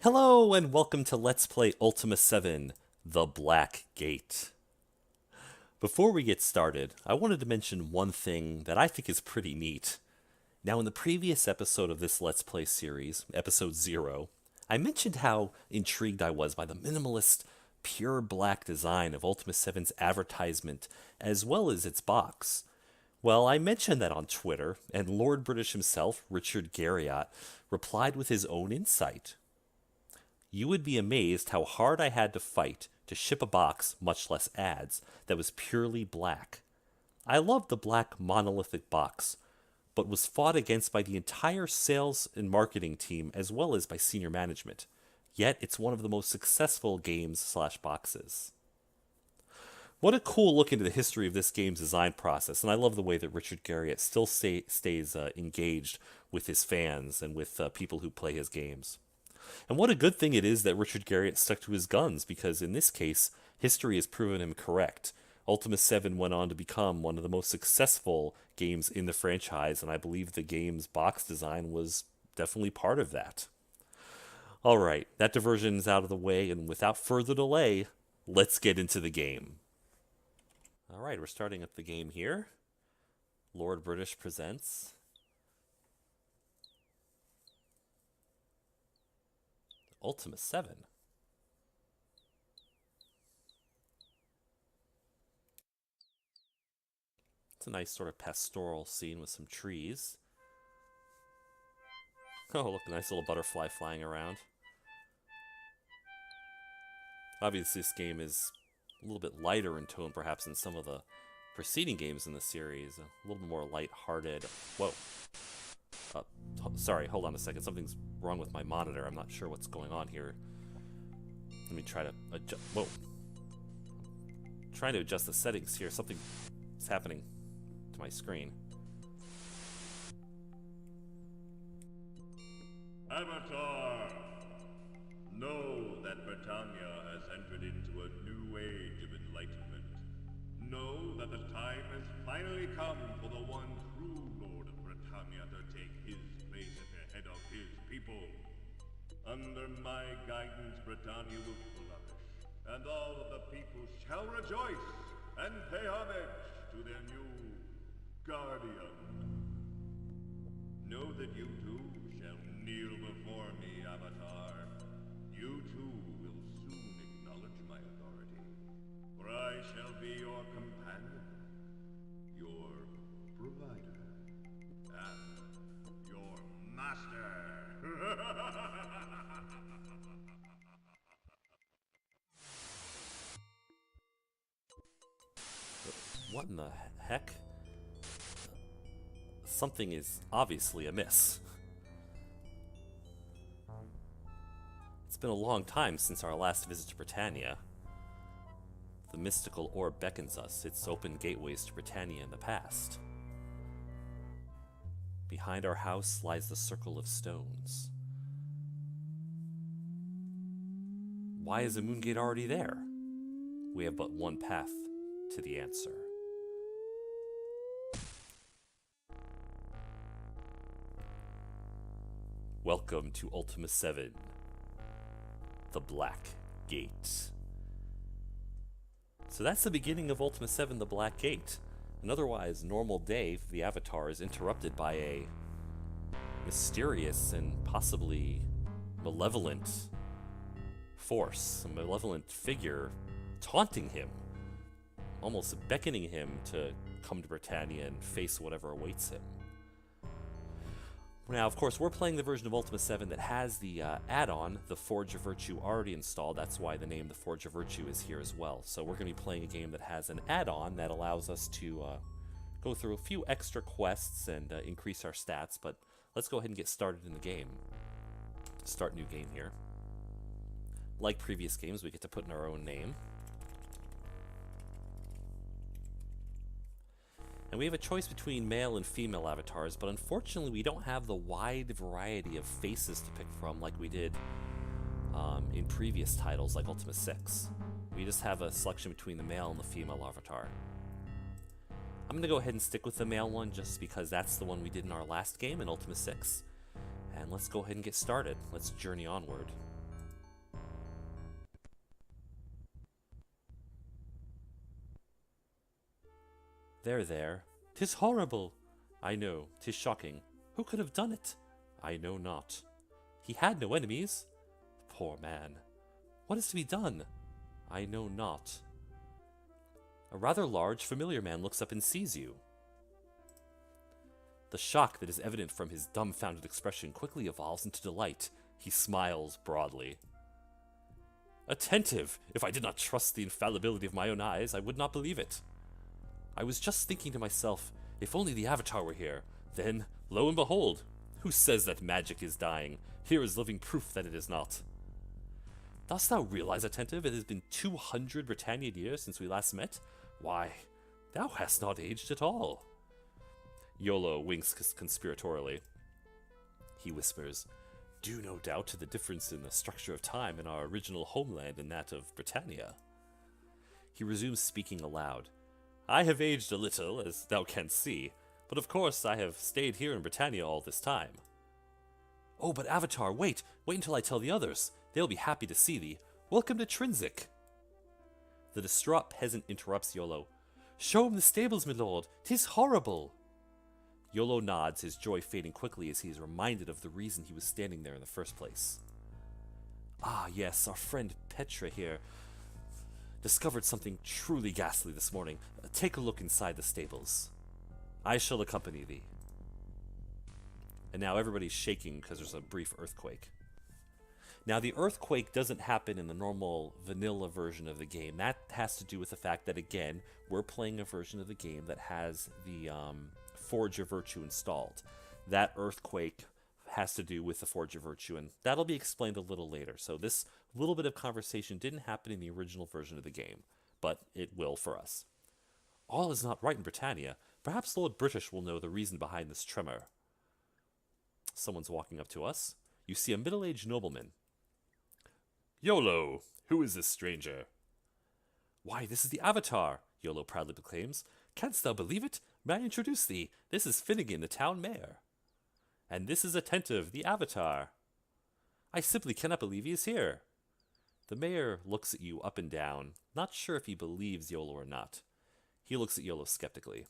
Hello and welcome to Let's Play Ultima VII, The Black Gate. Before we get started, I wanted to mention one thing that I think is pretty neat. Now, in the previous episode of this Let's Play series, episode 0, I mentioned how intrigued I was by the minimalist, pure black design of Ultima VII's advertisement, as well as its box. Well, I mentioned that on Twitter, and Lord British himself, Richard Garriott, replied with his own insight. You would be amazed how hard I had to fight to ship a box, much less ads, that was purely black. I loved the black monolithic box, but was fought against by the entire sales and marketing team as well as by senior management. Yet it's one of the most successful games/boxes. What a cool look into the history of this game's design process, and I love the way that Richard Garriott still stays engaged with his fans and with people who play his games. And what a good thing it is that Richard Garriott stuck to his guns, because in this case, history has proven him correct. Ultima VII went on to become one of the most successful games in the franchise, and I believe the game's box design was definitely part of that. Alright, that diversion's out of the way, and without further delay, let's get into the game. Alright, we're starting up the game here. Lord British presents Ultima VII. It's a nice sort of pastoral scene with some trees. Oh, look, a nice little butterfly flying around. Obviously, this game is a little bit lighter in tone, perhaps, than some of the preceding games in the series. A little bit more light-hearted. Whoa. Sorry, hold on a second. Something's wrong with my monitor. I'm not sure what's going on here. Let me try to adjust. Whoa. I'm trying to adjust the settings here. Something is happening to my screen. Avatar! Know that Britannia has entered into a new age of enlightenment. Know that the time has finally come for the one true Lord of Britannia to take his place at the head of his people. Under my guidance, Britannia will flourish, and all of the people shall rejoice and pay homage to their new guardian. Know that you too shall kneel before me, Avatar. You too will soon acknowledge my authority, for I shall be your companion, your provider, and your master. What in the heck? Something is obviously amiss. It's been a long time since our last visit to Britannia. The mystical orb beckons us. It's opened gateways to Britannia in the past. Behind our house lies the circle of stones. Why is the moon gate already there? We have but one path to the answer. Welcome to Ultima VII, The Black Gate. So that's the beginning of Ultima VII, The Black Gate. An otherwise normal day for the Avatar is interrupted by a mysterious and possibly malevolent force, a malevolent figure taunting him, almost beckoning him to come to Britannia and face whatever awaits him. Now, of course, we're playing the version of Ultima VII that has the add-on, the Forge of Virtue, already installed. That's why the name the Forge of Virtue is here as well. So we're going to be playing a game that has an add-on that allows us to go through a few extra quests and increase our stats. But let's go ahead and get started in the game. Start new game here. Like previous games, we get to put in our own name. And we have a choice between male and female avatars, but unfortunately we don't have the wide variety of faces to pick from like we did in previous titles like Ultima VI. We just have a selection between the male and the female avatar. I'm going to go ahead and stick with the male one just because that's the one we did in our last game in Ultima VI. And let's go ahead and get started. Let's journey onward. There, there. 'Tis horrible. I know, 'tis shocking. Who could have done it? I know not. He had no enemies. Poor man. What is to be done? I know not. A rather large, familiar man looks up and sees you. The shock that is evident from his dumbfounded expression quickly evolves into delight. He smiles broadly. Attentive! If I did not trust the infallibility of my own eyes, I would not believe it. I was just thinking to myself, if only the Avatar were here. Then, lo and behold, who says that magic is dying? Here is living proof that it is not. Dost thou realize, Attentive, it has been 200 Britannian years since we last met? Why, thou hast not aged at all. Iolo winks conspiratorially. He whispers, due no doubt to the difference in the structure of time in our original homeland and that of Britannia. He resumes speaking aloud. I have aged a little, as thou canst see, but of course I have stayed here in Britannia all this time. Oh, but Avatar, wait until I tell the others. They'll be happy to see thee. Welcome to Trinsic. The distraught peasant interrupts Iolo. Show him the stables, my lord. 'Tis horrible. Iolo nods, his joy fading quickly as he is reminded of the reason he was standing there in the first place. Ah, yes, our friend Petra here discovered something truly ghastly this morning. Take a look inside the stables. I shall accompany thee. And now everybody's shaking because there's a brief earthquake. Now, the earthquake doesn't happen in the normal vanilla version of the game. That has to do with the fact that, again, we're playing a version of the game that has the Forge of Virtue installed. That earthquake has to do with the Forge of Virtue, and that'll be explained a little later. So this little bit of conversation didn't happen in the original version of the game, but it will for us. All is not right in Britannia. Perhaps Lord British will know the reason behind this tremor. Someone's walking up to us. You see a middle-aged nobleman. Iolo, who is this stranger? Why, this is the Avatar, Iolo proudly proclaims. Canst thou believe it? May I introduce thee? This is Finnegan, the town mayor. And this is Attentive, the Avatar. I simply cannot believe he is here. The mayor looks at you up and down, not sure if he believes Iolo or not. He looks at Iolo skeptically.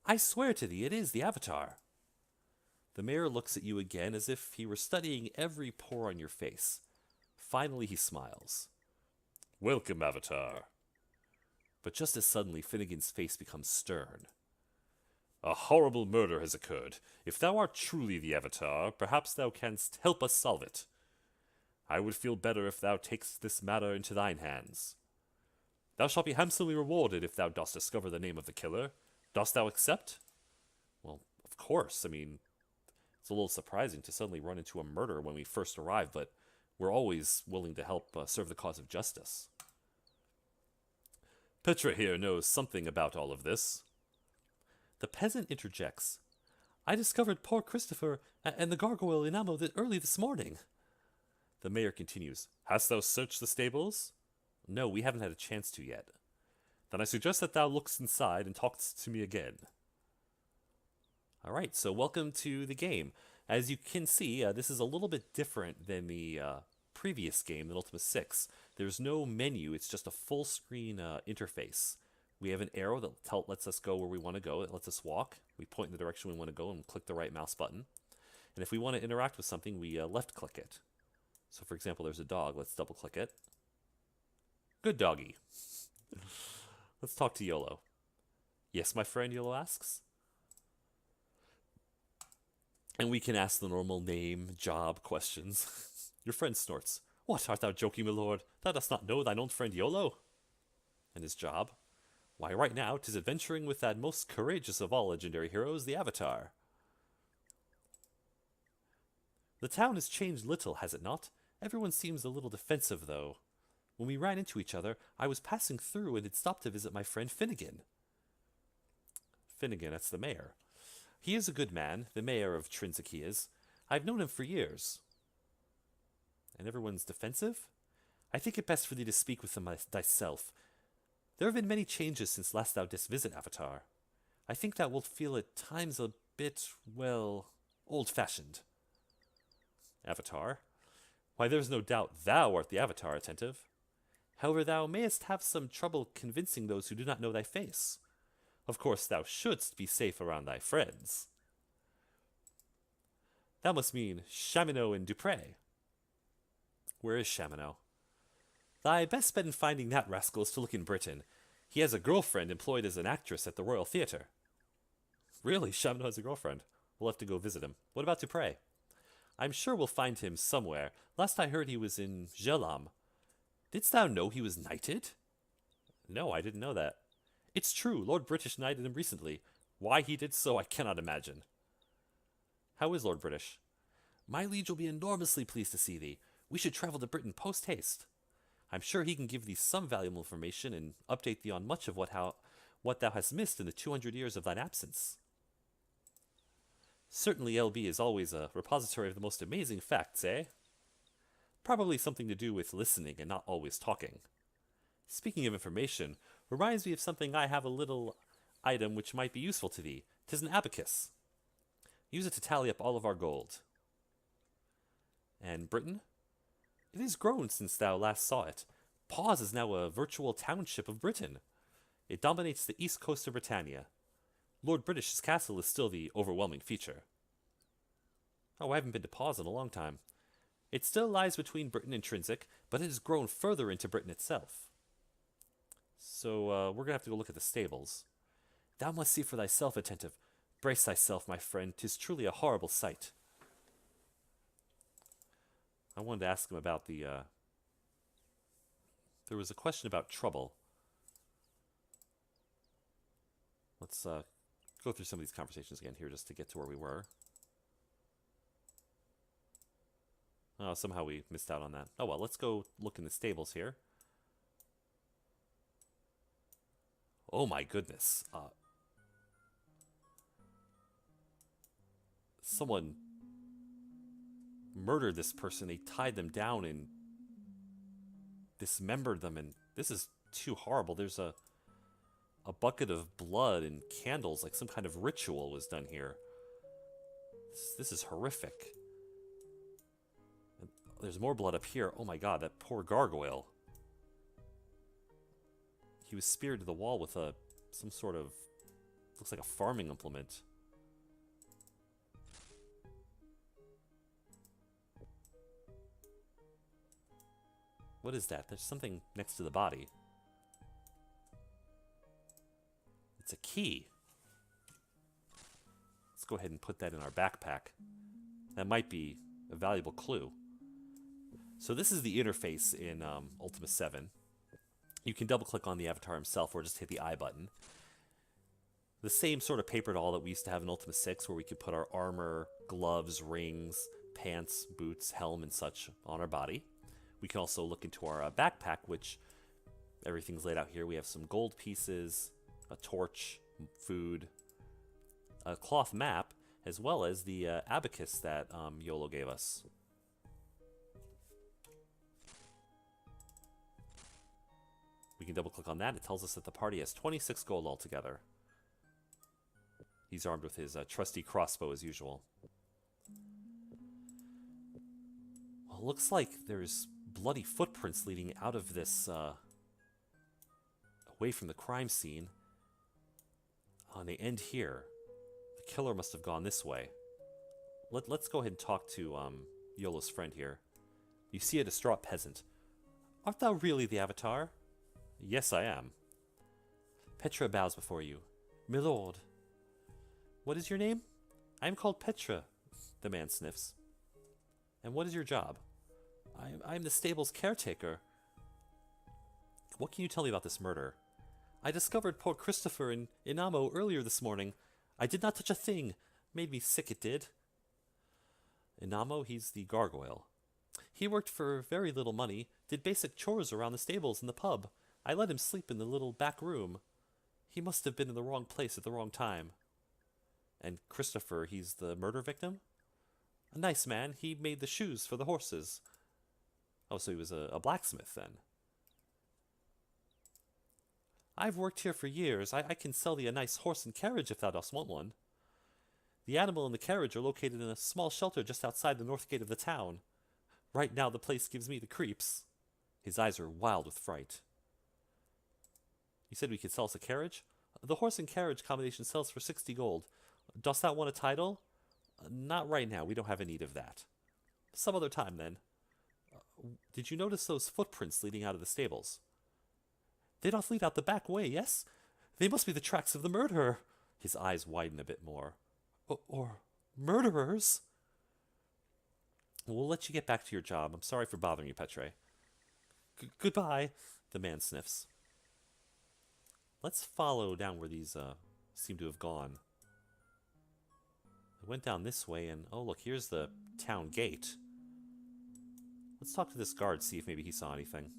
I swear to thee, it is the Avatar. The mayor looks at you again as if he were studying every pore on your face. Finally, he smiles. Welcome, Avatar. But just as suddenly, Finnegan's face becomes stern. A horrible murder has occurred. If thou art truly the Avatar, perhaps thou canst help us solve it. I would feel better if thou takest this matter into thine hands. Thou shalt be handsomely rewarded if thou dost discover the name of the killer. Dost thou accept? Well, of course. I mean, it's a little surprising to suddenly run into a murder when we first arrive, but we're always willing to help serve the cause of justice. Petra here knows something about all of this. The peasant interjects. I discovered poor Christopher and the gargoyle in ammo early this morning. The mayor continues. Hast thou searched the stables? No, we haven't had a chance to yet. Then I suggest that thou lookst inside and talkst to me again. Alright, so welcome to the game. As you can see, this is a little bit different than the previous game, than Ultima VI. There's no menu, it's just a full screen interface. We have an arrow that lets us go where we want to go, that lets us walk. We point in the direction we want to go and click the right mouse button. And if we want to interact with something, we left click it. So for example, there's a dog, let's double click it. Good doggy. Let's talk to Iolo. Yes, my friend, Iolo asks. And we can ask the normal name, job questions. Your friend snorts. What, art thou joking, my lord? Thou dost not know thine own friend Iolo? And his job? Why, right now, 'tis adventuring with that most courageous of all legendary heroes, the Avatar. The town has changed little, has it not? Everyone seems a little defensive, though. When we ran into each other, I was passing through and had stopped to visit my friend Finnegan. Finnegan, that's the mayor. He is a good man, the mayor of Trinsic he is. I've known him for years. And everyone's defensive? I think it best for thee to speak with him thyself. There have been many changes since last thou didst visit, Avatar. I think thou wilt feel at times a bit, well, old-fashioned. Avatar? Why, there's no doubt thou art the Avatar, Attentive. However, thou mayest have some trouble convincing those who do not know thy face. Of course thou shouldst be safe around thy friends. That must mean Chaminot and Dupre. Where is Chaminot? Thy best bet in finding that rascal is to look in Britain. He has a girlfriend employed as an actress at the Royal Theatre. Really? Chaminot has a girlfriend? We'll have to go visit him. What about Dupre? I'm sure we'll find him somewhere. Last I heard he was in Gelam. Didst thou know he was knighted? No, I didn't know that. It's true, Lord British knighted him recently. Why he did so, I cannot imagine. How is Lord British? My liege will be enormously pleased to see thee. We should travel to Britain post-haste. I'm sure he can give thee some valuable information and update thee on much of what thou hast missed in the 200 years of thine absence. Certainly LB is always a repository of the most amazing facts, eh? Probably something to do with listening and not always talking. Speaking of information, reminds me of something. I have a little item which might be useful to thee. 'Tis an abacus. Use it to tally up all of our gold. And Britain? It has grown since thou last saw it. Pause is now a virtual township of Britain. It dominates the east coast of Britannia. Lord British's castle is still the overwhelming feature. Oh, I haven't been to Pause in a long time. It still lies between Britain and Trinsic, but it has grown further into Britain itself. So, we're going to have to go look at the stables. Thou must see for thyself, Attentive. Brace thyself, my friend. 'Tis truly a horrible sight. I wanted to ask him about the, there was a question about trouble. Let's, go through some of these conversations again here just to get to where we were. Oh, somehow we missed out on that. Oh well, let's go look in the stables here. Oh my goodness. Someone murdered this person. They tied them down and dismembered them, and this is too horrible. There's a bucket of blood and candles, like some kind of ritual was done here. This is horrific. And there's more blood up here. Oh my god, that poor gargoyle. He was speared to the wall with some sort of, looks like a farming implement. What is that? There's something next to the body. It's a key. Let's go ahead and put that in our backpack. That might be a valuable clue. So this is the interface in Ultima VII. You can double-click on the avatar himself or just hit the I button. The same sort of paper doll that we used to have in Ultima VI, where we could put our armor, gloves, rings, pants, boots, helm, and such on our body. We can also look into our backpack, which everything's laid out here. We have some gold pieces, a torch, food, a cloth map, as well as the abacus that Yolo gave us. We can double click on that. It tells us that the party has 26 gold altogether. He's armed with his trusty crossbow as usual. Well, it looks like there's bloody footprints leading out of this, away from the crime scene. Oh, and they end here. The killer must have gone this way. Let's go ahead and talk to Yolo's friend here. You see a distraught peasant. Art thou really the Avatar? Yes, I am. Petra bows before you. My lord. What is your name? I am called Petra, the man sniffs. And what is your job? I am the stable's caretaker. What can you tell me about this murder? I discovered poor Christopher in Inamo earlier this morning. I did not touch a thing. Made me sick, it did. Inamo, he's the gargoyle. He worked for very little money, did basic chores around the stables and the pub. I let him sleep in the little back room. He must have been in the wrong place at the wrong time. And Christopher, he's the murder victim? A nice man. He made the shoes for the horses. Oh, so he was a blacksmith then. I've worked here for years. I can sell thee a nice horse and carriage if thou dost want one. The animal and the carriage are located in a small shelter just outside the north gate of the town. Right now the place gives me the creeps. His eyes are wild with fright. You said we could sell us a carriage? The horse and carriage combination sells for 60 gold. Dost thou want a title? Not right now, we don't have a need of that. Some other time, then. Did you notice those footprints leading out of the stables? They doth lead out the back way, yes? They must be the tracks of the murderer. His eyes widen a bit more. Or murderers? We'll let you get back to your job. I'm sorry for bothering you, Petre. Goodbye, the man sniffs. Let's follow down where these seem to have gone. I went down this way, and oh look, here's the town gate. Let's talk to this guard, see if maybe he saw anything.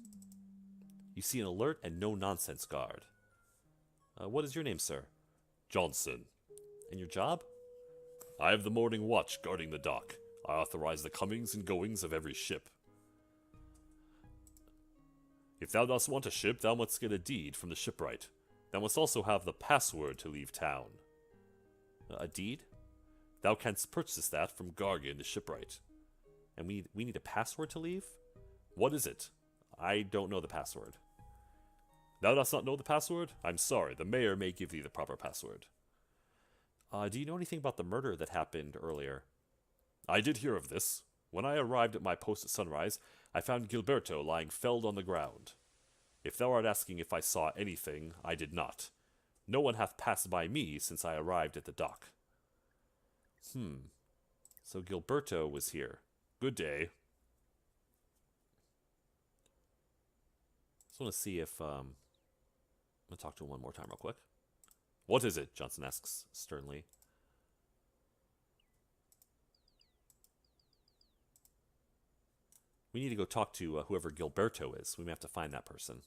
You see an alert and no-nonsense guard. What is your name, sir? Johnson. And your job? I have the morning watch guarding the dock. I authorize the comings and goings of every ship. If thou dost want a ship, thou must get a deed from the shipwright. Thou must also have the password to leave town. A deed? Thou canst purchase that from Gargan the shipwright. And we need a password to leave? What is it? I don't know the password. Thou dost not know the password? I'm sorry, the mayor may give thee the proper password. Do you know anything about the murder that happened earlier? I did hear of this. When I arrived at my post at sunrise, I found Gilberto lying felled on the ground. If thou art asking if I saw anything, I did not. No one hath passed by me since I arrived at the dock. So Gilberto was here. Good day. Just want to see if I'm gonna talk to him one more time real quick. What is it? Johnson asks sternly. We need to go talk to whoever Gilberto is. We may have to find that person.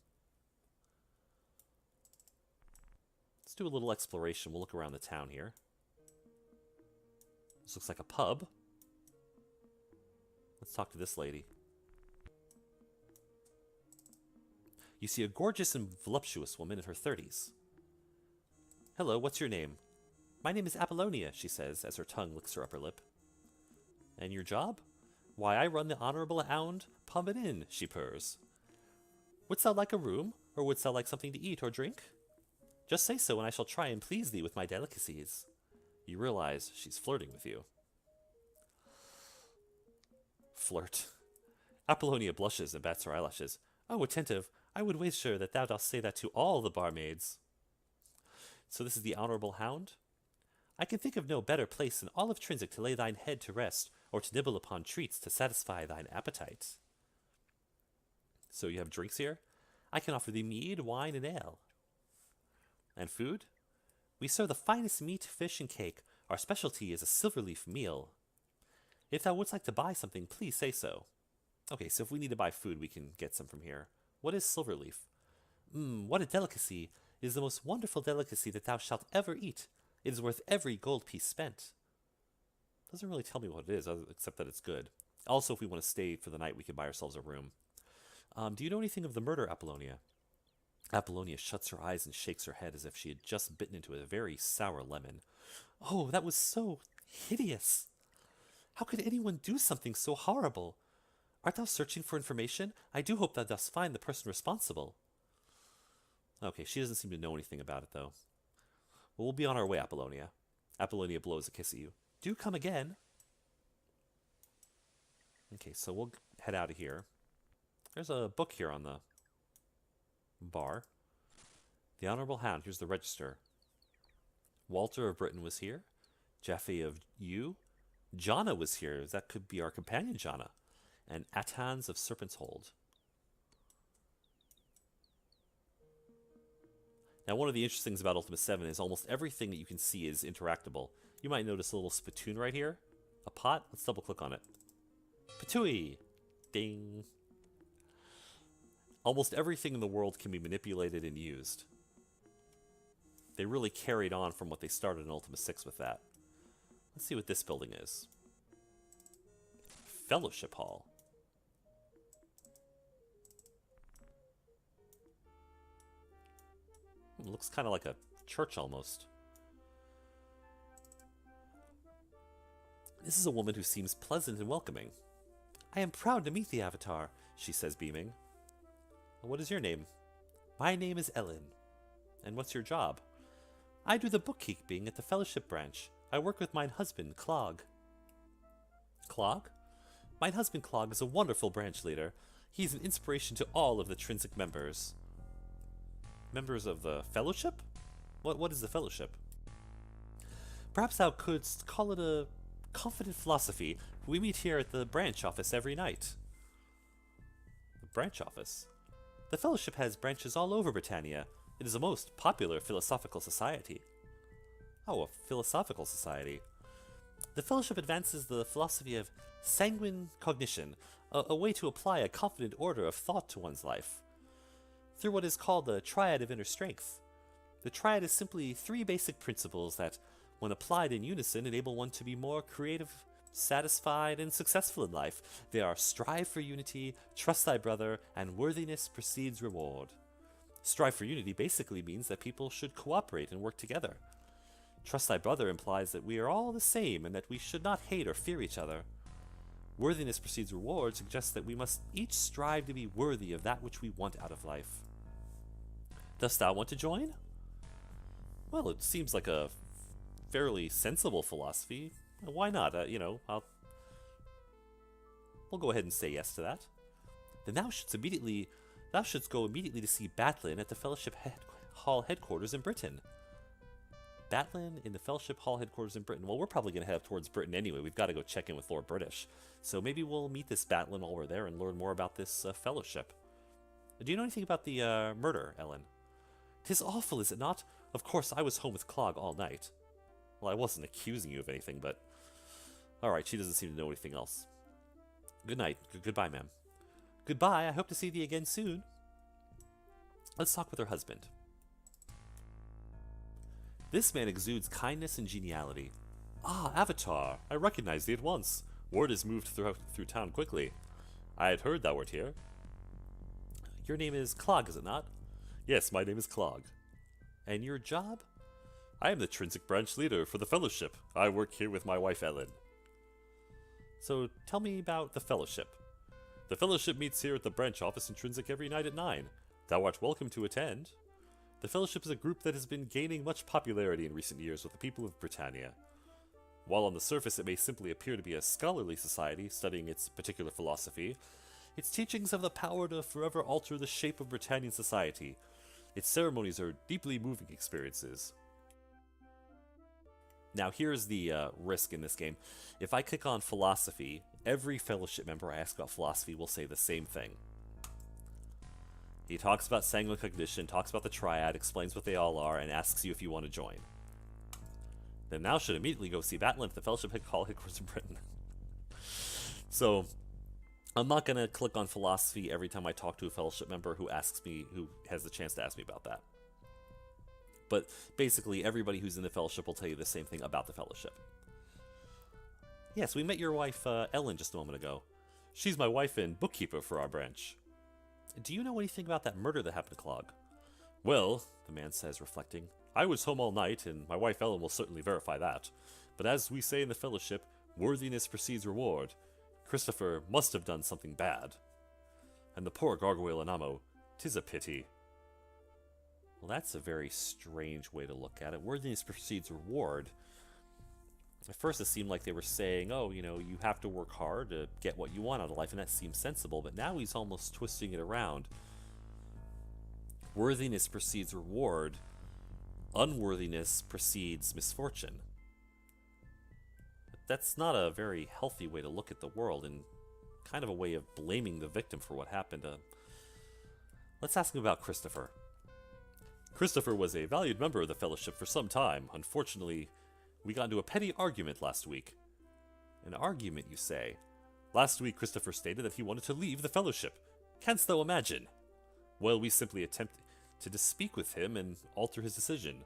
Let's do a little exploration. We'll look around the town here. This looks like a pub. Let's talk to this lady. You see a gorgeous and voluptuous woman in her 30s. Hello, what's your name? My name is Apollonia, she says as her tongue licks her upper lip. And your job? Why, I run the Honorable Hound Pub and Inn, she purrs. Wouldst thou like a room, or wouldst thou like something to eat or drink? Just say so, and I shall try and please thee with my delicacies. You realize she's flirting with you. Flirt. Apollonia blushes and bats her eyelashes. Oh, Attentive, I would wager that thou dost say that to all the barmaids. So this is the Honorable Hound? I can think of no better place in all of Trinsic to lay thine head to rest, or to nibble upon treats to satisfy thine appetite. So you have drinks here? I can offer thee mead, wine, and ale. And food? We serve the finest meat, fish, and cake. Our specialty is a silverleaf meal. If thou wouldst like to buy something, please say so. Okay, so if we need to buy food, we can get some from here. What is silverleaf? What a delicacy! It is the most wonderful delicacy that thou shalt ever eat. It is worth every gold piece spent. Doesn't really tell me what it is, except that it's good. Also, if we want to stay for the night, we can buy ourselves a room. Do you know anything of the murder, Apollonia? Apollonia shuts her eyes and shakes her head as if she had just bitten into a very sour lemon. Oh, that was so hideous! How could anyone do something so horrible? Art thou searching for information? I do hope thou dost find the person responsible. Okay, she doesn't seem to know anything about it, though. Well, we'll be on our way, Apollonia. Apollonia blows a kiss at you. Do come again. Okay, so we'll head out of here. There's a book here on the bar. The Honorable Hound. Here's the register. Walter of Britain was here. Jaffe of U. Jana was here. That could be our companion, Jana. And Attans of Serpent's Hold. Now, one of the interesting things about Ultima 7 is almost everything that you can see is interactable. You might notice a little spittoon right here. A pot. Let's double click on it. Patooey! Ding! Almost everything in the world can be manipulated and used. They really carried on from what they started in Ultima 6 with that. Let's see what this building is. Fellowship Hall. It looks kind of like a church almost. This is a woman who seems pleasant and welcoming. I am proud to meet the Avatar, she says, beaming. What is your name? My name is Ellen. And what's your job? I do the bookkeeping at the Fellowship branch. I work with mine husband, Clog. Clog? Mine husband Clog is a wonderful branch leader. He's an inspiration to all of the Trinsic members. Members of the Fellowship? What is the Fellowship? Perhaps thou couldst call it a confident philosophy. We meet here at the branch office every night. The branch office? The Fellowship has branches all over Britannia. It is a most popular philosophical society. Oh, a philosophical society. The Fellowship advances the philosophy of sanguine cognition, a way to apply a confident order of thought to one's life, through what is called the triad of inner strength. The triad is simply three basic principles that, when applied in unison, enable one to be more creative, satisfied, and successful in life. They are strive for unity, trust thy brother, and worthiness precedes reward. Strive for unity basically means that people should cooperate and work together. Trust thy brother implies that we are all the same and that we should not hate or fear each other. Worthiness precedes reward suggests that we must each strive to be worthy of that which we want out of life. Dost thou want to join? Well, it seems like a fairly sensible philosophy. Why not? We'll go ahead and say yes to that. Then thou shouldst go immediately to see Batlin at the Fellowship Hall headquarters in Britain. Batlin in the Fellowship Hall headquarters in Britain. Well, we're probably going to head towards Britain anyway. We've got to go check in with Lord British. So maybe we'll meet this Batlin while we're there and learn more about this Fellowship. Do you know anything about the murder, Ellen? 'Tis awful, is it not? Of course, I was home with Clog all night. Well, I wasn't accusing you of anything, but... Alright, she doesn't seem to know anything else. Good night. Goodbye, ma'am. Goodbye, I hope to see thee again soon. Let's talk with her husband. This man exudes kindness and geniality. Ah, Avatar, I recognize thee at once. Word has moved through town quickly. I had heard thou wert here. Your name is Clog, is it not? Yes, my name is Clog. And your job? I am the Trinsic branch leader for the Fellowship. I work here with my wife Ellen. So tell me about the Fellowship. The Fellowship meets here at the branch office in Trinsic every night at 9. Thou art welcome to attend. The Fellowship is a group that has been gaining much popularity in recent years with the people of Britannia. While on the surface it may simply appear to be a scholarly society studying its particular philosophy, its teachings have the power to forever alter the shape of Britannian society. Its ceremonies are deeply moving experiences. Now here's the risk in this game. If I click on philosophy, every Fellowship member I ask about philosophy will say the same thing. He talks about sanguine cognition, talks about the triad, explains what they all are, and asks you if you want to join. Then thou should immediately go see Batlin at the Fellowship Hall headquarters in Britain. So, I'm not going to click on philosophy every time I talk to a Fellowship member who has the chance to ask me about that. But basically, everybody who's in the Fellowship will tell you the same thing about the Fellowship. Yes, we met your wife, Ellen, just a moment ago. She's my wife and bookkeeper for our branch. Do you know anything about that murder that happened to Clog? Well, the man says, reflecting, I was home all night, and my wife Ellen will certainly verify that. But as we say in the Fellowship, worthiness precedes reward. Christopher must have done something bad. And the poor gargoyle Anamo, 'tis a pity. Well, that's a very strange way to look at it. Worthiness precedes reward. At first it seemed like they were saying, oh, you have to work hard to get what you want out of life, and that seems sensible, but now he's almost twisting it around. Worthiness precedes reward. Unworthiness precedes misfortune. That's not a very healthy way to look at the world, and kind of a way of blaming the victim for what happened. Let's ask him about Christopher. Christopher was a valued member of the Fellowship for some time. Unfortunately, we got into a petty argument last week. An argument, you say? Last week, Christopher stated that he wanted to leave the Fellowship. Canst thou imagine? Well, we simply attempted to speak with him and alter his decision.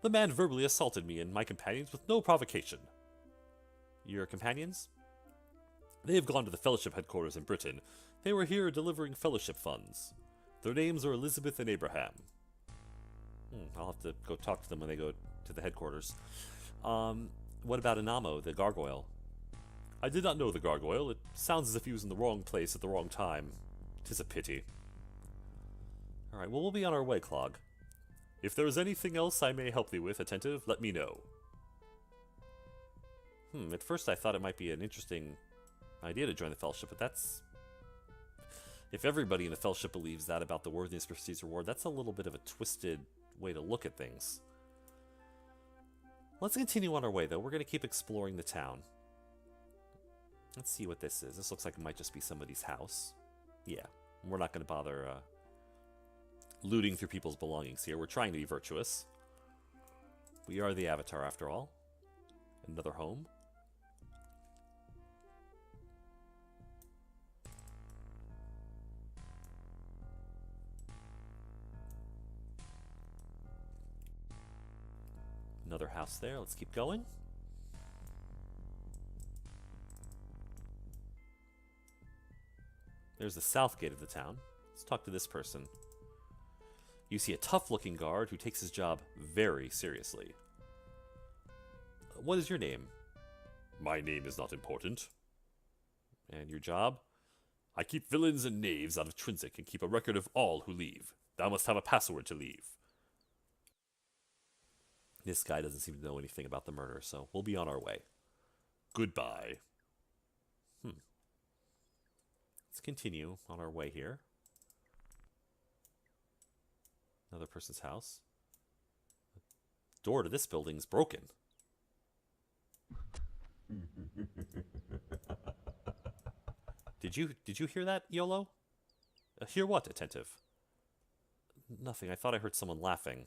The man verbally assaulted me and my companions with no provocation. Your companions? They have gone to the Fellowship headquarters in Britain. They were here delivering Fellowship funds. Their names are Elizabeth and Abraham. I'll have to go talk to them when they go to the headquarters. What about Anamo, the gargoyle? I did not know the gargoyle. It sounds as if he was in the wrong place at the wrong time. 'Tis a pity. Alright, well, we'll be on our way, Clog. If there is anything else I may help thee with, Attentive, let me know. At first I thought it might be an interesting idea to join the Fellowship, but that's... If everybody in the Fellowship believes that about the worthiness precedes reward, that's a little bit of a twisted way to look at things. Let's continue on our way, though. We're going to keep exploring the town. Let's see what this is. This looks like it might just be somebody's house. Yeah, we're not going to bother looting through people's belongings here. We're trying to be virtuous. We are the Avatar, after all. Another home. Another house there. Let's keep going. There's the south gate of the town. Let's talk to this person. You see a tough-looking guard who takes his job very seriously. What is your name? My name is not important. And your job? I keep villains and knaves out of Trinsic and keep a record of all who leave. Thou must have a password to leave. This guy doesn't seem to know anything about the murder, so we'll be on our way. Goodbye. Let's continue on our way here. Another person's house. The door to this building's broken. Did you hear that, YOLO? Hear what, Attentive? Nothing. I thought I heard someone laughing.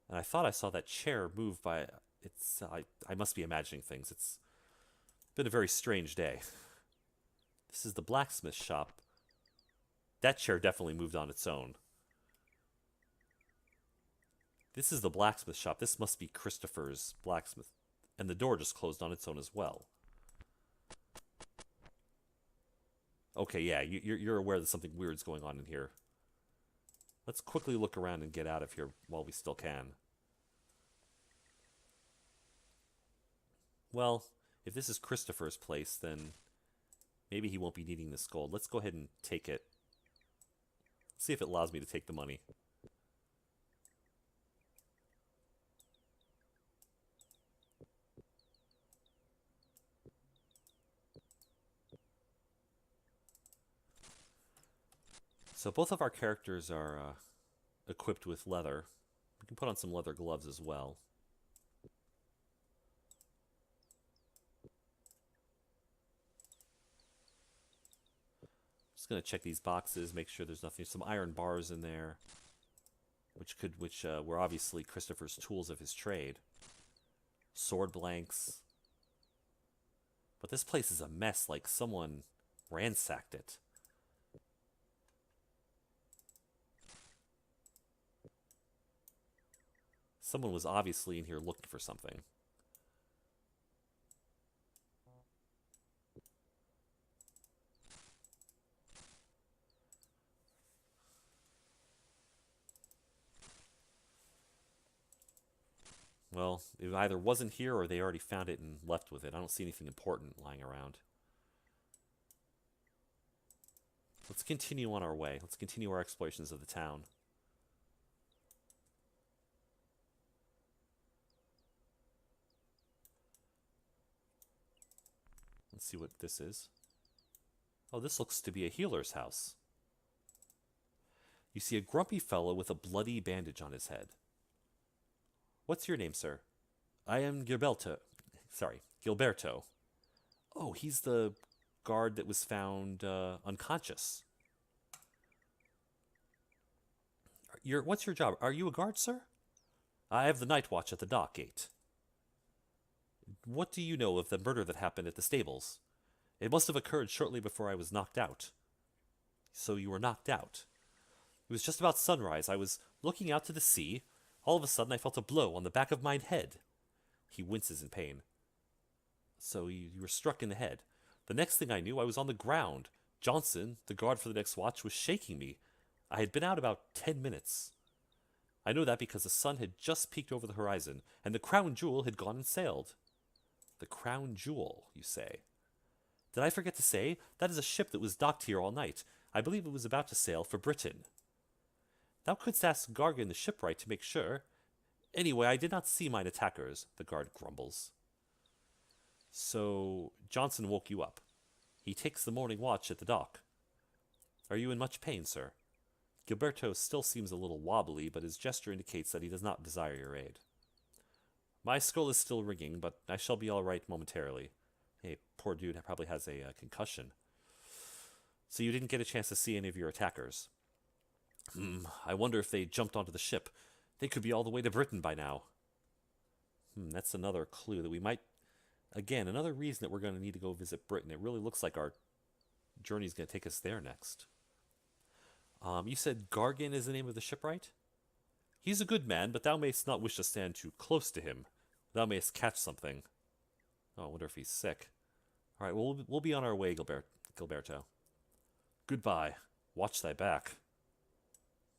And I thought I saw that chair move by... I must be imagining things. It's been a very strange day. This is the blacksmith shop. That chair definitely moved on its own. This is the blacksmith shop. This must be Christopher's blacksmith. And the door just closed on its own as well. Okay, yeah, you're aware that something weird's going on in here. Let's quickly look around and get out of here while we still can. Well, if this is Christopher's place, then maybe he won't be needing this gold. Let's go ahead and take it. See if it allows me to take the money. So both of our characters are equipped with leather. We can put on some leather gloves as well. Just gonna check these boxes, make sure there's nothing. Some iron bars in there, which were obviously Christopher's tools of his trade. Sword blanks. But this place is a mess, like someone ransacked it. Someone was obviously in here looking for something. Well, it either wasn't here or they already found it and left with it. I don't see anything important lying around. Let's continue on our way. Let's continue our explorations of the town. Let's see what this is. Oh, this looks to be a healer's house. You see a grumpy fellow with a bloody bandage on his head. What's your name, sir? I am Gilberto. Sorry, Gilberto. Oh, he's the guard that was found unconscious. What's your job? Are you a guard, sir? I have the night watch at the dock gate. What do you know of the murder that happened at the stables? It must have occurred shortly before I was knocked out. So you were knocked out. It was just about sunrise. I was looking out to the sea. All of a sudden I felt a blow on the back of my head. He winces in pain. So you were struck in the head. The next thing I knew, I was on the ground. Johnson, the guard for the next watch, was shaking me. I had been out about 10 minutes. I know that because the sun had just peeked over the horizon, and the crown jewel had gone and sailed. The crown jewel, you say? Did I forget to say? That is a ship that was docked here all night. I believe it was about to sail for Britain. Thou couldst ask Gargan the shipwright to make sure. Anyway, I did not see mine attackers, the guard grumbles. So, Johnson woke you up. He takes the morning watch at the dock. Are you in much pain, sir? Gilberto still seems a little wobbly, but his gesture indicates that he does not desire your aid. My skull is still ringing, but I shall be all right momentarily. Hey, poor dude probably has a concussion. So you didn't get a chance to see any of your attackers. I wonder if they jumped onto the ship. They could be all the way to Britain by now. That's another clue that we might... Again, another reason that we're going to need to go visit Britain. It really looks like our journey's going to take us there next. You said Gargan is the name of the shipwright? He's a good man, but thou mayst not wish to stand too close to him. Thou mayst catch something. Oh, I wonder if he's sick. All right, well, we'll be on our way, Gilberto. Goodbye. Watch thy back.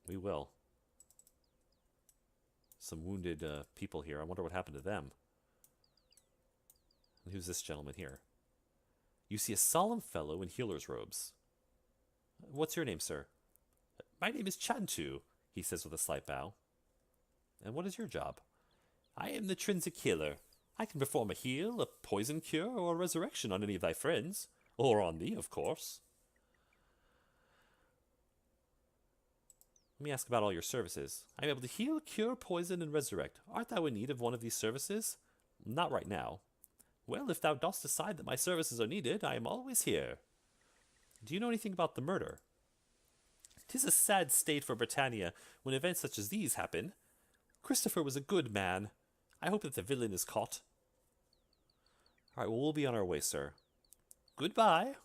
We will. Some wounded people here. I wonder what happened to them. And who's this gentleman here? You see a solemn fellow in healer's robes. What's your name, sir? My name is Chantu, he says with a slight bow. And what is your job? I am the Trinsic healer. I can perform a heal, a poison cure, or a resurrection on any of thy friends. Or on thee, of course. Let me ask about all your services. I am able to heal, cure, poison, and resurrect. Art thou in need of one of these services? Not right now. Well, if thou dost decide that my services are needed, I am always here. Do you know anything about the murder? 'Tis a sad state for Britannia when events such as these happen. Christopher was a good man. I hope that the villain is caught. All right, well, we'll be on our way, sir. Goodbye.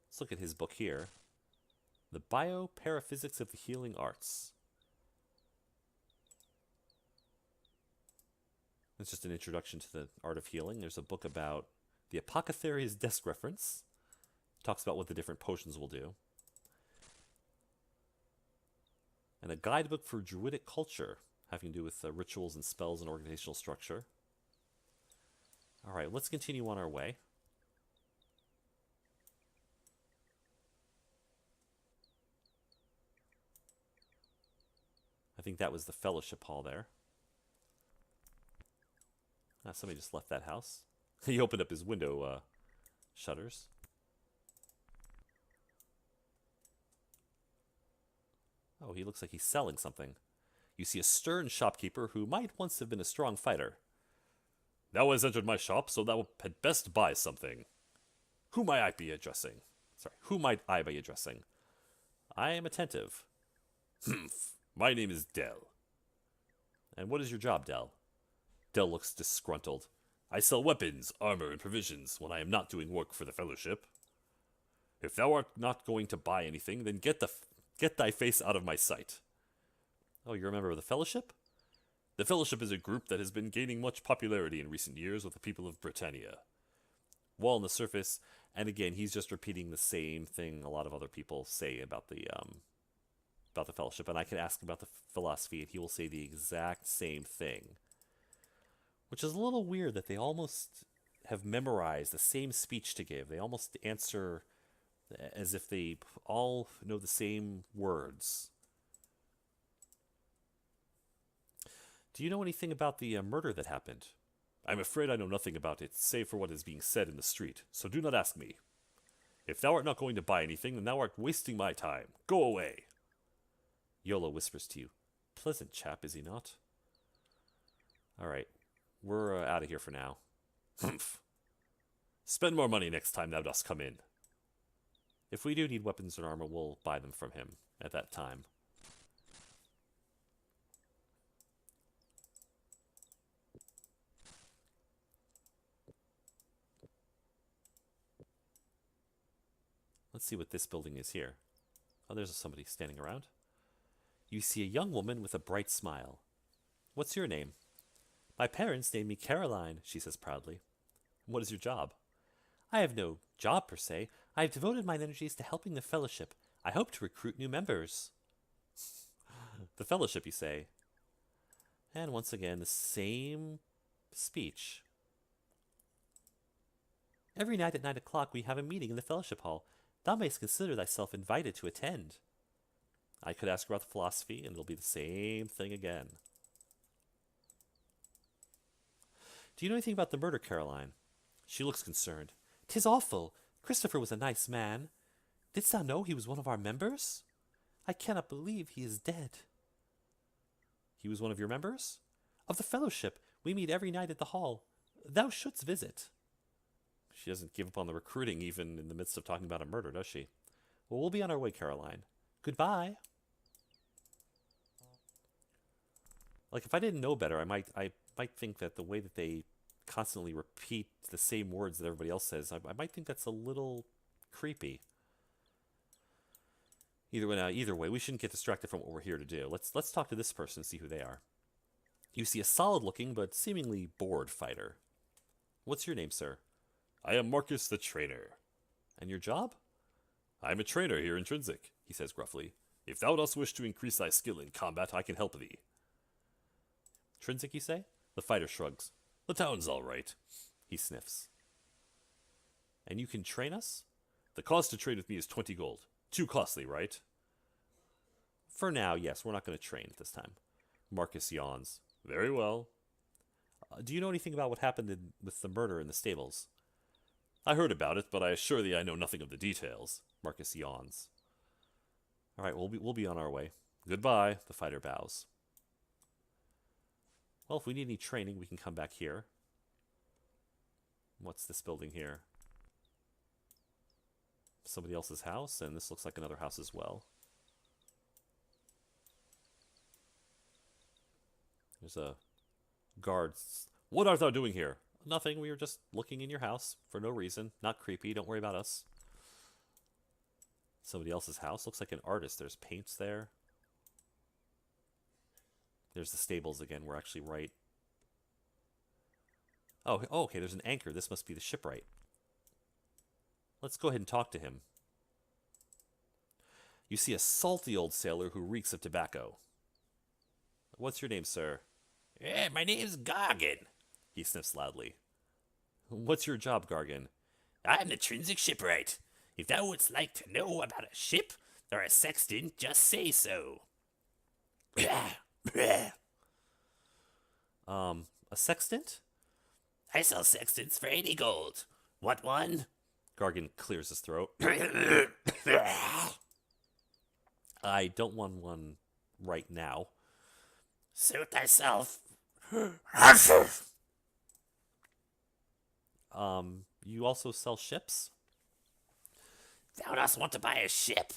Let's look at his book here. The Bioparaphysics of the Healing Arts. It's just an introduction to the art of healing. There's a book about the apothecary's desk reference. It talks about what the different potions will do. And a guidebook for druidic culture, having to do with rituals and spells and organizational structure. All right, let's continue on our way. I think that was the fellowship hall there. Somebody just left that house. He opened up his window shutters. Oh, he looks like he's selling something. You see a stern shopkeeper who might once have been a strong fighter. Thou hast entered my shop, so thou had best buy something. Who might I be addressing? Who might I be addressing? I am Attentive. Humph. My name is Dell. And what is your job, Dell? Dell looks disgruntled. I sell weapons, armor, and provisions when I am not doing work for the Fellowship. If thou art not going to buy anything, then get thy face out of my sight. Oh, you're a member of the Fellowship? The Fellowship is a group that has been gaining much popularity in recent years with the people of Britannia. Well, on the surface, and again, he's just repeating the same thing a lot of other people say about the Fellowship, and I can ask him about the philosophy, and he will say the exact same thing. Which is a little weird that they almost have memorized the same speech to give. They almost answer as if they all know the same words. Do you know anything about the murder that happened? I'm afraid I know nothing about it, save for what is being said in the street, so do not ask me. If thou art not going to buy anything, then thou art wasting my time. Go away. Yola whispers to you. Pleasant chap, is he not? All right. We're out of here for now. Humph. Spend more money next time thou dost come in. If we do need weapons and armor, we'll buy them from him at that time. Let's see what this building is here. Oh, there's somebody standing around. You see a young woman with a bright smile. What's your name? My parents named me Caroline, she says proudly. What is your job? I have no job per se. I have devoted my energies to helping the Fellowship. I hope to recruit new members. The Fellowship, you say? And once again, the same speech. Every night at 9 o'clock we have a meeting in the Fellowship Hall. Thou mayst consider thyself invited to attend. I could ask her about the philosophy, and it'll be the same thing again. Do you know anything about the murder, Caroline? She looks concerned. 'Tis awful. Christopher was a nice man. Didst thou know he was one of our members? I cannot believe he is dead. He was one of your members? Of the fellowship. We meet every night at the hall. Thou shouldst visit. She doesn't give up on the recruiting even in the midst of talking about a murder, does she? Well, we'll be on our way, Caroline. Goodbye. Like, if I didn't know better, I might think that the way that they constantly repeat the same words that everybody else says, I might think that's a little creepy. Either way, we shouldn't get distracted from what we're here to do. Let's talk to this person and see who they are. You see a solid-looking but seemingly bored fighter. What's your name, sir? I am Marcus the Trainer. And your job? I am a trainer here in Trinsic, he says gruffly. If thou dost wish to increase thy skill in combat, I can help thee. Trinsic, you say? The fighter shrugs. The town's all right. He sniffs. And you can train us? The cost to trade with me is 20 gold. Too costly, right? For now, yes. We're not going to train at this time. Marcus yawns. Very well. Do you know anything about what happened with the murder in the stables? I heard about it, but I assure thee I know nothing of the details. Marcus yawns. All right, we'll be on our way. Goodbye, the fighter bows. Well, if we need any training, we can come back here. What's this building here? Somebody else's house, and this looks like another house as well. There's a guard. What art thou doing here? Nothing, we were just looking in your house for no reason. Not creepy, don't worry about us. Somebody else's house. Looks like an artist. There's paints there. There's the stables again. We're actually right. Oh, okay, there's an anchor. This must be the shipwright. Let's go ahead and talk to him. You see a salty old sailor who reeks of tobacco. What's your name, sir? My name's Gargan. He sniffs loudly. What's your job, Gargan? I'm the Trinsic shipwright. If thou wouldst like to know about a ship or a sextant, just say so. A sextant? I sell sextants for 80 gold. What one? Gargan clears his throat. I don't want one right now. Suit thyself. You also sell ships? Thou dost want to buy a ship?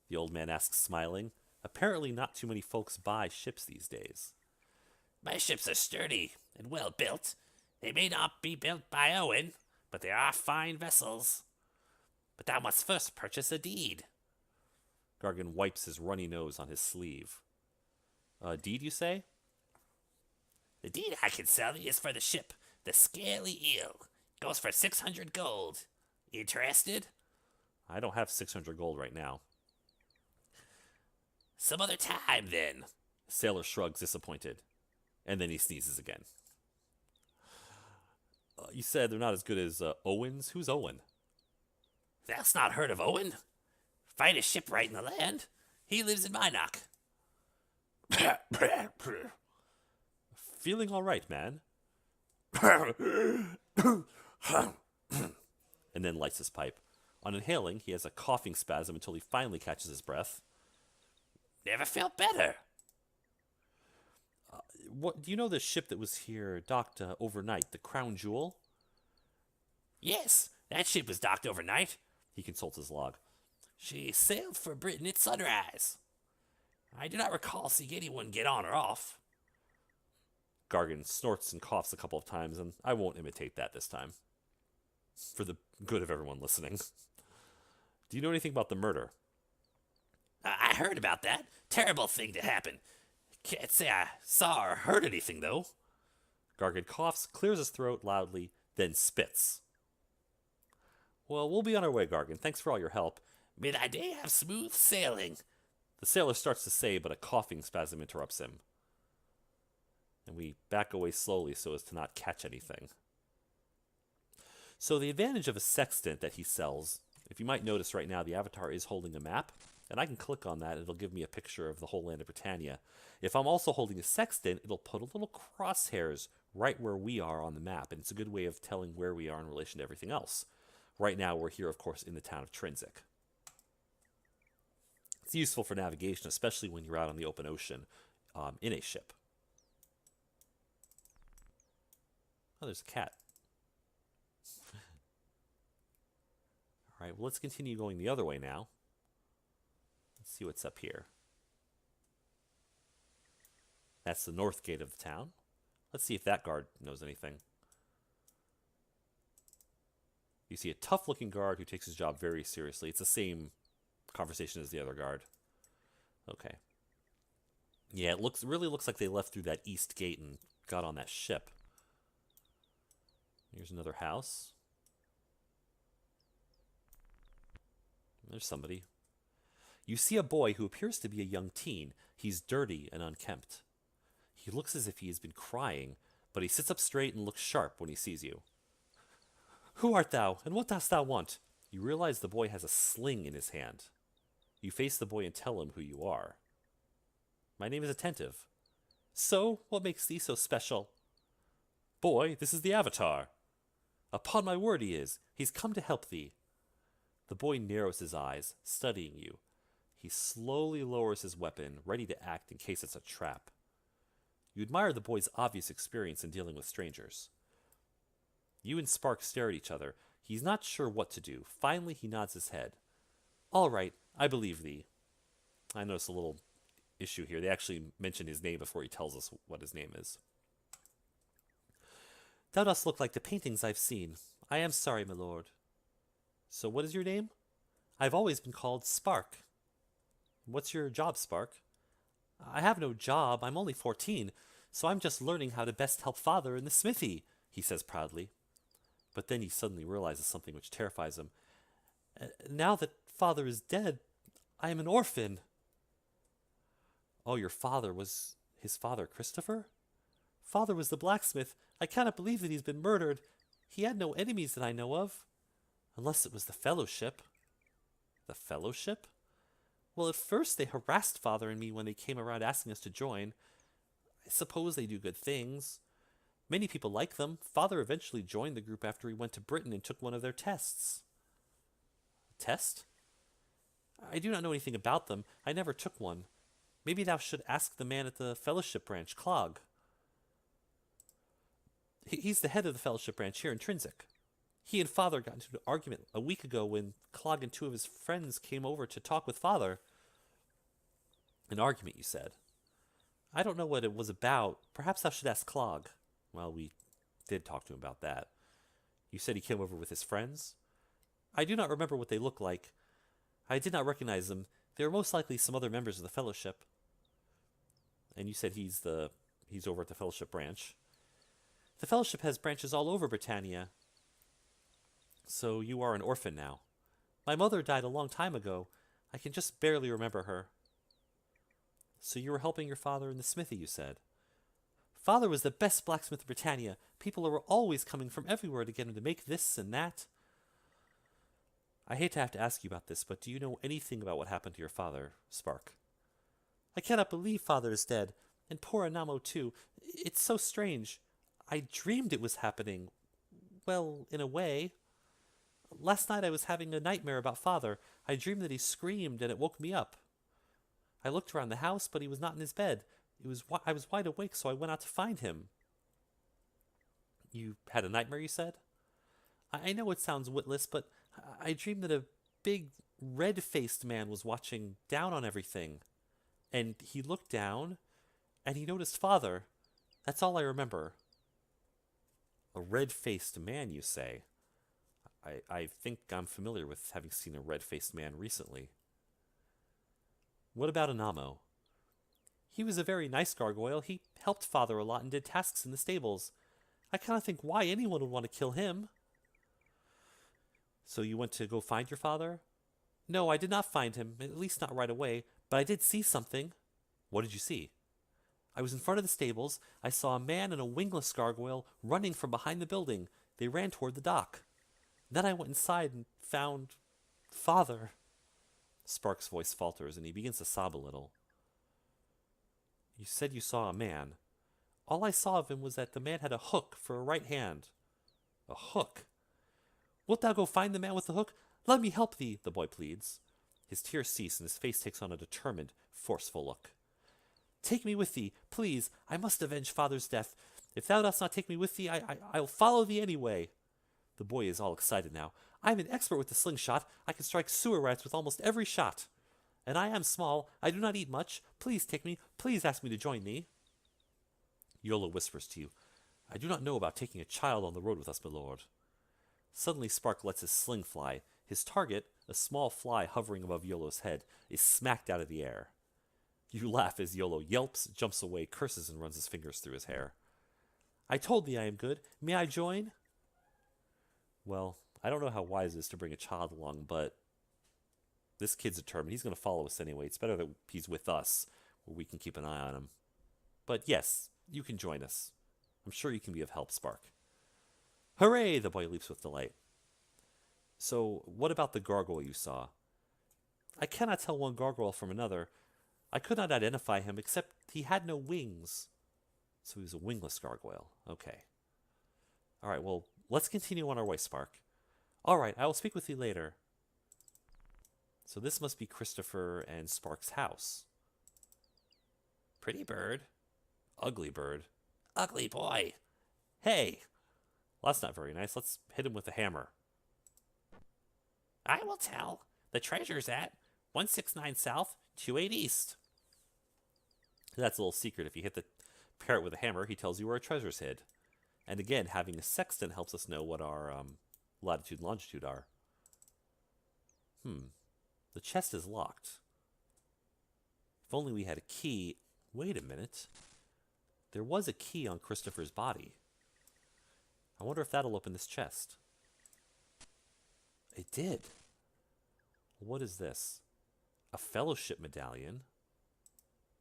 The old man asks, smiling. Apparently not too many folks buy ships these days. My ships are sturdy and well built. They may not be built by Owen, but they are fine vessels. But thou must first purchase a deed. Gargan wipes his runny nose on his sleeve. A deed, you say? The deed I can sell thee is for the ship, the Scaly Eel. Goes for 600 gold. Interested? I don't have 600 gold right now. Some other time, then. The sailor shrugs, disappointed. And then he sneezes again. You said they're not as good as Owen's? Who's Owen? Thou'st not heard of Owen? Finest shipwright in the land. He lives in Minnock. Feeling all right, man. And then lights his pipe. On inhaling, he has a coughing spasm until he finally catches his breath. Never felt better. What do you know the ship that was here docked overnight, the Crown Jewel? Yes, that ship was docked overnight. He consults his log. She sailed for Britain at sunrise. I do not recall seeing anyone get on or off. Gargan snorts and coughs a couple of times, and I won't imitate that this time. For the good of everyone listening. Do you know anything about the murder? I heard about that. Terrible thing to happen. Can't say I saw or heard anything, though. Gargan coughs, clears his throat loudly, then spits. Well, we'll be on our way, Gargan. Thanks for all your help. May thy day have smooth sailing. The sailor starts to say, but a coughing spasm interrupts him. And we back away slowly so as to not catch anything. So the advantage of a sextant that he sells If you might notice right now, the avatar is holding a map, and I can click on that and it'll give me a picture of the whole land of Britannia. If I'm also holding a sextant, it'll put a little crosshairs right where we are on the map, and it's a good way of telling where we are in relation to everything else. Right now, we're here, of course, in the town of Trinsic. It's useful for navigation, especially when you're out on the open ocean in a ship. Oh, there's a cat. All right, well, let's continue going the other way now. Let's see what's up here. That's the north gate of the town. Let's see if that guard knows anything. You see a tough-looking guard who takes his job very seriously. It's the same conversation as the other guard. Okay. Yeah, it really looks like they left through that east gate and got on that ship. Here's another house. There's somebody. You see a boy who appears to be a young teen. He's dirty and unkempt. He looks as if he has been crying, but he sits up straight and looks sharp when he sees you. Who art thou, and what dost thou want? You realize the boy has a sling in his hand. You face the boy and tell him who you are. My name is Attentive. So, what makes thee so special? Boy, this is the Avatar. Upon my word he is. He's come to help thee. The boy narrows his eyes, studying you. He slowly lowers his weapon, ready to act in case it's a trap. You admire the boy's obvious experience in dealing with strangers. You and Spark stare at each other. He's not sure what to do. Finally, he nods his head. All right, I believe thee. I notice a little issue here. They actually mention his name before he tells us what his name is. Thou dost look like the paintings I've seen. I am sorry, my lord. So what is your name? I've always been called Spark. What's your job, Spark? I have no job. I'm only 14, so I'm just learning how to best help father in the smithy, he says proudly. But then he suddenly realizes something which terrifies him. Now that father is dead, I am an orphan. Oh, your father was his father, Christopher? Father was the blacksmith. I cannot believe that he's been murdered. He had no enemies that I know of. Unless it was the Fellowship. The Fellowship? Well, at first they harassed father and me when they came around asking us to join. I suppose they do good things. Many people like them. Father eventually joined the group after he went to Britain and took one of their tests. Test? I do not know anything about them. I never took one. Maybe thou should ask the man at the Fellowship branch, Clog. He's the head of the Fellowship branch here in Trinsic. He and father got into an argument a week ago when Clog and two of his friends came over to talk with father. An argument, you said. I don't know what it was about. Perhaps thou should ask Clog. Well, we did talk to him about that. You said he came over with his friends? I do not remember what they looked like. I did not recognize them. They were most likely some other members of the Fellowship. And you said he's over at the Fellowship branch. The Fellowship has branches all over Britannia. So you are an orphan now. My mother died a long time ago. I can just barely remember her. So you were helping your father in the smithy, you said. Father was the best blacksmith in Britannia. People were always coming from everywhere to get him to make this and that. I hate to have to ask you about this, but do you know anything about what happened to your father, Spark? I cannot believe father is dead, and poor Anamo too. It's so strange. I dreamed it was happening. Well, in a way. Last night I was having a nightmare about father. I dreamed that he screamed and it woke me up. I looked around the house, but he was not in his bed. I was wide awake, so I went out to find him. You had a nightmare, you said? I know it sounds witless, but I dreamed that a big, red-faced man was watching down on everything. And he looked down, and he noticed father. That's all I remember. A red-faced man, you say? I think I'm familiar with having seen a red-faced man recently. What about Anamo? He was a very nice gargoyle. He helped father a lot and did tasks in the stables. I kind of think why anyone would want to kill him. So you went to go find your father? No, I did not find him, at least not right away, but I did see something. What did you see? I was in front of the stables. I saw a man and a wingless gargoyle running from behind the building. They ran toward the dock. Then I went inside and found Father. Spark's voice falters, and he begins to sob a little. You said you saw a man. All I saw of him was that the man had a hook for a right hand. A hook? Wilt thou go find the man with the hook? Let me help thee, the boy pleads. His tears cease, and his face takes on a determined, forceful look. Take me with thee, please. I must avenge father's death. If thou dost not take me with thee, I'll follow thee anyway. The boy is all excited now. I am an expert with the slingshot. I can strike sewer rats with almost every shot. And I am small. I do not eat much. Please take me. Please ask me to join thee. Iolo whispers to you, I do not know about taking a child on the road with us, my lord. Suddenly Spark lets his sling fly. His target, a small fly hovering above Iolo's head, is smacked out of the air. You laugh as Iolo yelps, jumps away, curses, and runs his fingers through his hair. I told thee I am good. May I join? Well, I don't know how wise it is to bring a child along, but this kid's determined. He's going to follow us anyway. It's better that he's with us, where we can keep an eye on him. But yes, you can join us. I'm sure you can be of help, Spark. Hooray! The boy leaps with delight. So, what about the gargoyle you saw? I cannot tell one gargoyle from another. I could not identify him, except he had no wings. So he was a wingless gargoyle. Okay. Alright, well, let's continue on our way, Spark. Alright, I will speak with you later. So this must be Christopher and Spark's house. Pretty bird. Ugly bird. Ugly boy. Hey! Well, that's not very nice. Let's hit him with a hammer. I will tell. The treasure's at 169 South, 28 East. That's a little secret. If you hit the parrot with a hammer, he tells you where our treasure's hid. And again, having a sextant helps us know what our latitude and longitude are. The chest is locked. If only we had a key. Wait a minute. There was a key on Christopher's body. I wonder if that'll open this chest. It did. What is this? A fellowship medallion.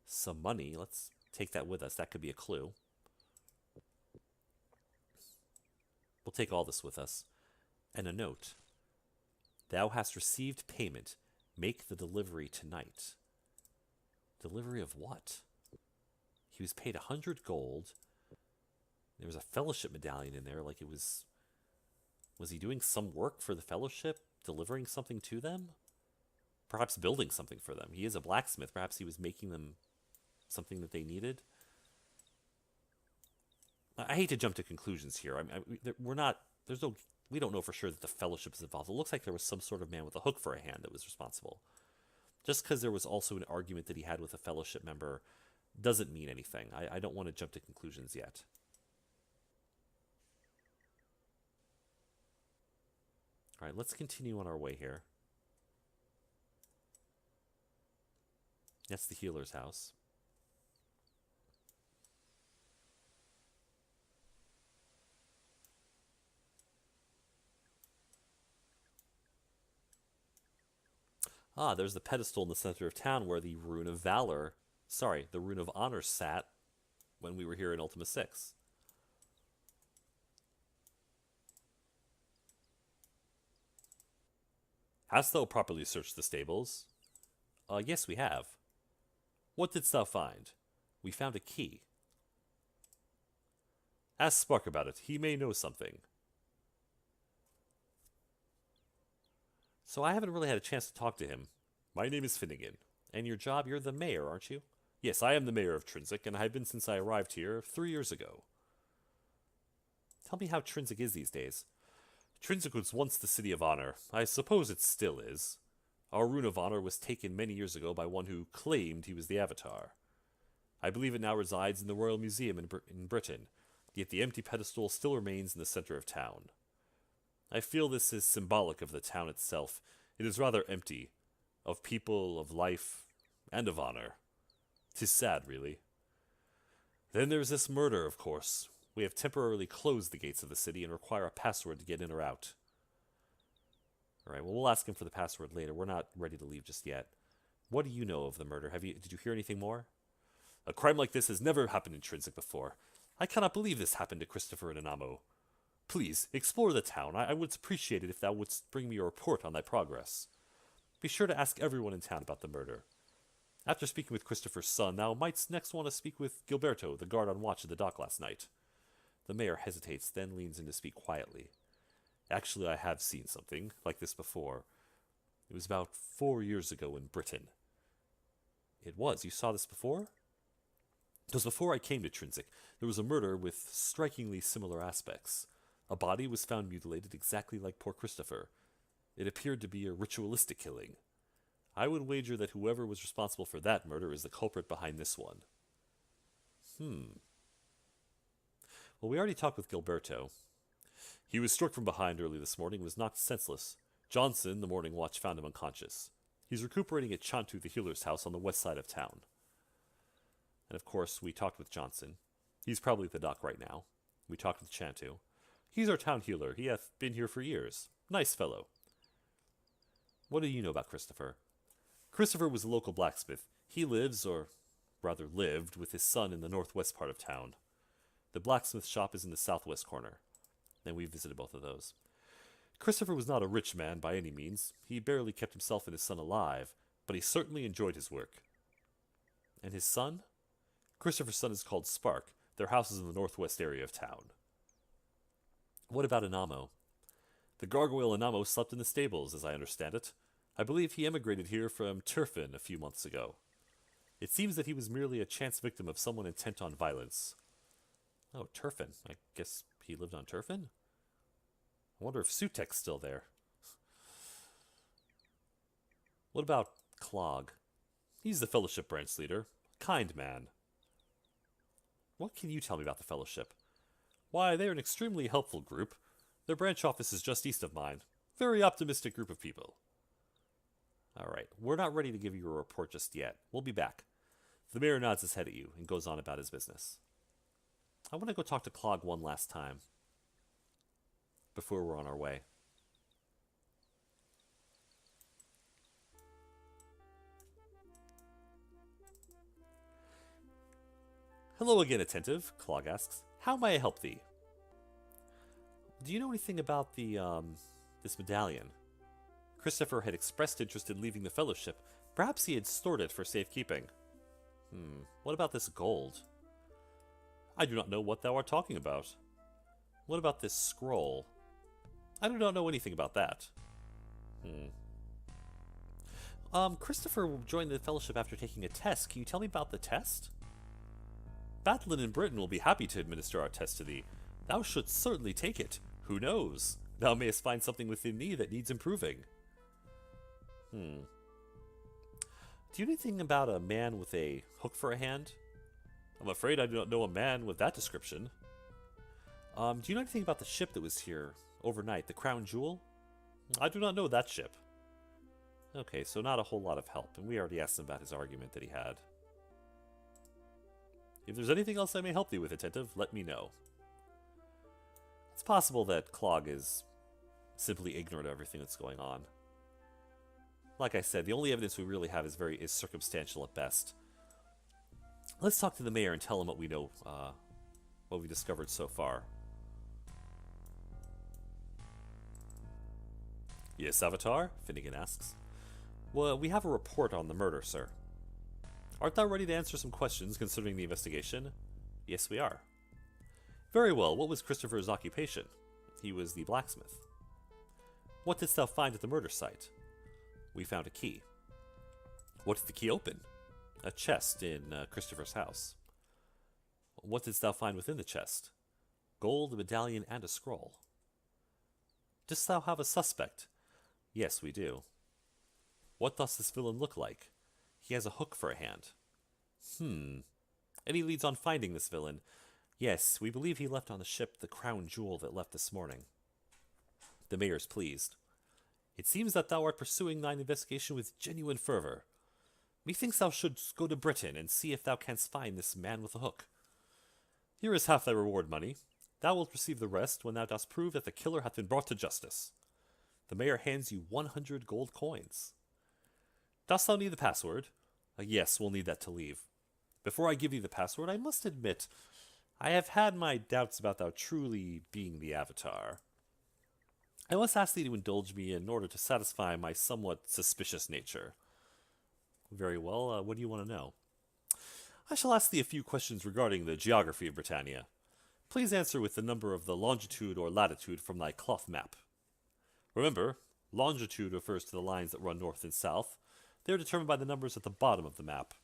Some money. Let's take that with us. That could be a clue. We'll take all this with us. And a note. Thou hast received payment. Make the delivery tonight. Delivery of what? He was paid 100 gold. There was a fellowship medallion in there. Like it was... Was he doing some work for the fellowship? Delivering something to them? Perhaps building something for them. He is a blacksmith. Perhaps he was making them something that they needed. I hate to jump to conclusions here. We're not... There's no... We don't know for sure that the fellowship is involved. It looks like there was some sort of man with a hook for a hand that was responsible. Just because there was also an argument that he had with a fellowship member doesn't mean anything. I don't want to jump to conclusions yet. Alright, let's continue on our way here. That's the healer's house. Ah, there's the pedestal in the center of town where the Rune of Valor, the Rune of Honor sat when we were here in Ultima VI. Hast thou properly searched the stables? Yes, we have. What didst thou find? We found a key. Ask Spark about it. He may know something. So I haven't really had a chance to talk to him. My name is Finnegan. And your job, you're the mayor, aren't you? Yes, I am the mayor of Trinsic, and I have been since I arrived here 3 years ago. Tell me how Trinsic is these days. Trinsic was once the city of honor. I suppose it still is. Our rune of honor was taken many years ago by one who claimed he was the Avatar. I believe it now resides in the Royal Museum in Britain, yet the empty pedestal still remains in the center of town. I feel this is symbolic of the town itself. It is rather empty, of people, of life, and of honor. 'Tis sad, really. Then there's this murder, of course. We have temporarily closed the gates of the city and require a password to get in or out. Alright, well, we'll ask him for the password later. We're not ready to leave just yet. What do you know of the murder? Did you hear anything more? A crime like this has never happened in Trinsic before. I cannot believe this happened to Christopher and Anamo. Please, explore the town. I would appreciate it if thou wouldst bring me a report on thy progress. Be sure to ask everyone in town about the murder. After speaking with Christopher's son, thou mightst next want to speak with Gilberto, the guard on watch at the dock last night. The mayor hesitates, then leans in to speak quietly. Actually, I have seen something like this before. It was about 4 years ago in Britain. It was? You saw this before? It was before I came to Trinsic. There was a murder with strikingly similar aspects. A body was found mutilated exactly like poor Christopher. It appeared to be a ritualistic killing. I would wager that whoever was responsible for that murder is the culprit behind this one. Well, we already talked with Gilberto. He was struck from behind early this morning and was knocked senseless. Johnson, the morning watch, found him unconscious. He's recuperating at Chantu, the healer's house on the west side of town. And of course, we talked with Johnson. He's probably at the dock right now. We talked with Chantu. He's our town healer. He hath been here for years. Nice fellow. What do you know about Christopher? Christopher was a local blacksmith. He lives, or rather lived, with his son in the northwest part of town. The blacksmith shop is in the southwest corner, and we visited both of those. Christopher was not a rich man by any means. He barely kept himself and his son alive, but he certainly enjoyed his work. And his son? Christopher's son is called Spark. Their house is in the northwest area of town. What about Anamo? The gargoyle Anamo slept in the stables, as I understand it. I believe he emigrated here from Turfin a few months ago. It seems that he was merely a chance victim of someone intent on violence. Oh, Turfin. I guess he lived on Turfin? I wonder if Sutek's still there. What about Clog? He's the Fellowship branch leader. Kind man. What can you tell me about the Fellowship? Why, they're an extremely helpful group. Their branch office is just east of mine. Very optimistic group of people. Alright, we're not ready to give you a report just yet. We'll be back. The mayor nods his head at you and goes on about his business. I want to go talk to Clog one last time before we're on our way. Hello again, Attentive, Clog asks. How may I help thee? Do you know anything about this medallion? Christopher had expressed interest in leaving the Fellowship. Perhaps he had stored it for safekeeping. What about this gold? I do not know what thou art talking about. What about this scroll? I do not know anything about that. Christopher joined the Fellowship after taking a test. Can you tell me about the test? Batlin in Britain will be happy to administer our test to thee. Thou shouldst certainly take it. Who knows? Thou mayest find something within thee that needs improving. Do you know anything about a man with a hook for a hand? I'm afraid I do not know a man with that description. Do you know anything about the ship that was here overnight, the Crown Jewel? I do not know that ship. Okay, so not a whole lot of help, and we already asked him about his argument that he had. If there's anything else I may help thee with, Attentive, let me know. It's possible that Clog is simply ignorant of everything that's going on. Like I said, the only evidence we really have is circumstantial at best. Let's talk to the mayor and tell him what we know, what we discovered so far. Yes, Avatar? Finnegan asks. Well, we have a report on the murder, sir. Art thou ready to answer some questions concerning the investigation? Yes, we are. Very well, what was Christopher's occupation? He was the blacksmith. What didst thou find at the murder site? We found a key. What did the key open? A chest in Christopher's house. What didst thou find within the chest? Gold, a medallion, and a scroll. Dost thou have a suspect? Yes, we do. What does this villain look like? He has a hook for a hand. Any leads on finding this villain? Yes, we believe he left on the ship the crown jewel that left this morning. The mayor's pleased. It seems that thou art pursuing thine investigation with genuine fervor. Methinks thou shouldst go to Britain and see if thou canst find this man with the hook. Here is half thy reward money. Thou wilt receive the rest when thou dost prove that the killer hath been brought to justice. The mayor hands you 100 gold coins. Dost thou need the password? Yes, we'll need that to leave. Before I give thee the password, I must admit, I have had my doubts about thou truly being the Avatar. I must ask thee to indulge me in order to satisfy my somewhat suspicious nature. Very well, what do you want to know? I shall ask thee a few questions regarding the geography of Britannia. Please answer with the number of the longitude or latitude from thy cloth map. Remember, longitude refers to the lines that run north and south. They are determined by the numbers at the bottom of the map.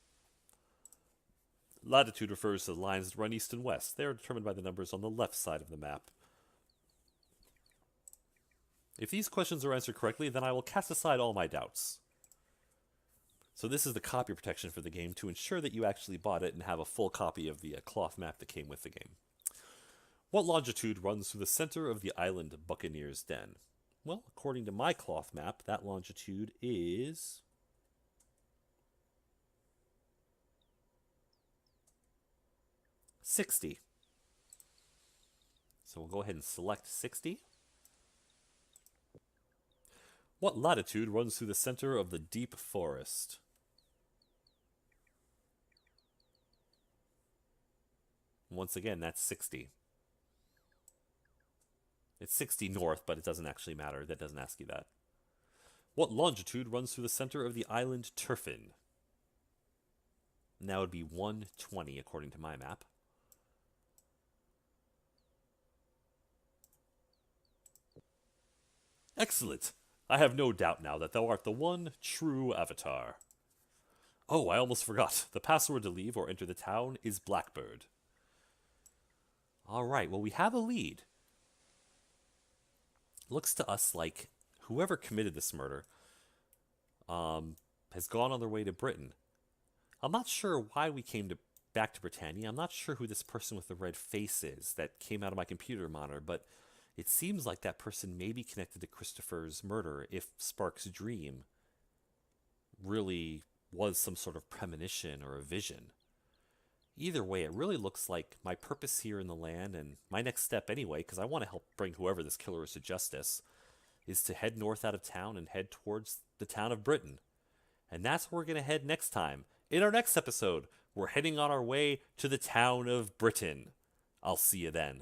Latitude refers to the lines that run east and west. They are determined by the numbers on the left side of the map. If these questions are answered correctly, then I will cast aside all my doubts. So this is the copy protection for the game to ensure that you actually bought it and have a full copy of the cloth map that came with the game. What longitude runs through the center of the island Buccaneer's Den? Well, according to my cloth map, that longitude is 60. So we'll go ahead and select 60. What latitude runs through the center of the deep forest? Once again, that's 60. It's 60 north, but it doesn't actually matter. That doesn't ask you that. What longitude runs through the center of the island Turfin? And that would be 120 according to my map. Excellent! I have no doubt now that thou art the one true avatar. Oh, I almost forgot. The password to leave or enter the town is Blackbird. Alright, well we have a lead. Looks to us like whoever committed this murder has gone on their way to Britain. I'm not sure why we came back to Britannia. I'm not sure who this person with the red face is that came out of my computer monitor, but it seems like that person may be connected to Christopher's murder if Spark's dream really was some sort of premonition or a vision. Either way, it really looks like my purpose here in the land, and my next step anyway, because I want to help bring whoever this killer is to justice, is to head north out of town and head towards the town of Britain. And that's where we're going to head next time. In our next episode, we're heading on our way to the town of Britain. I'll see you then.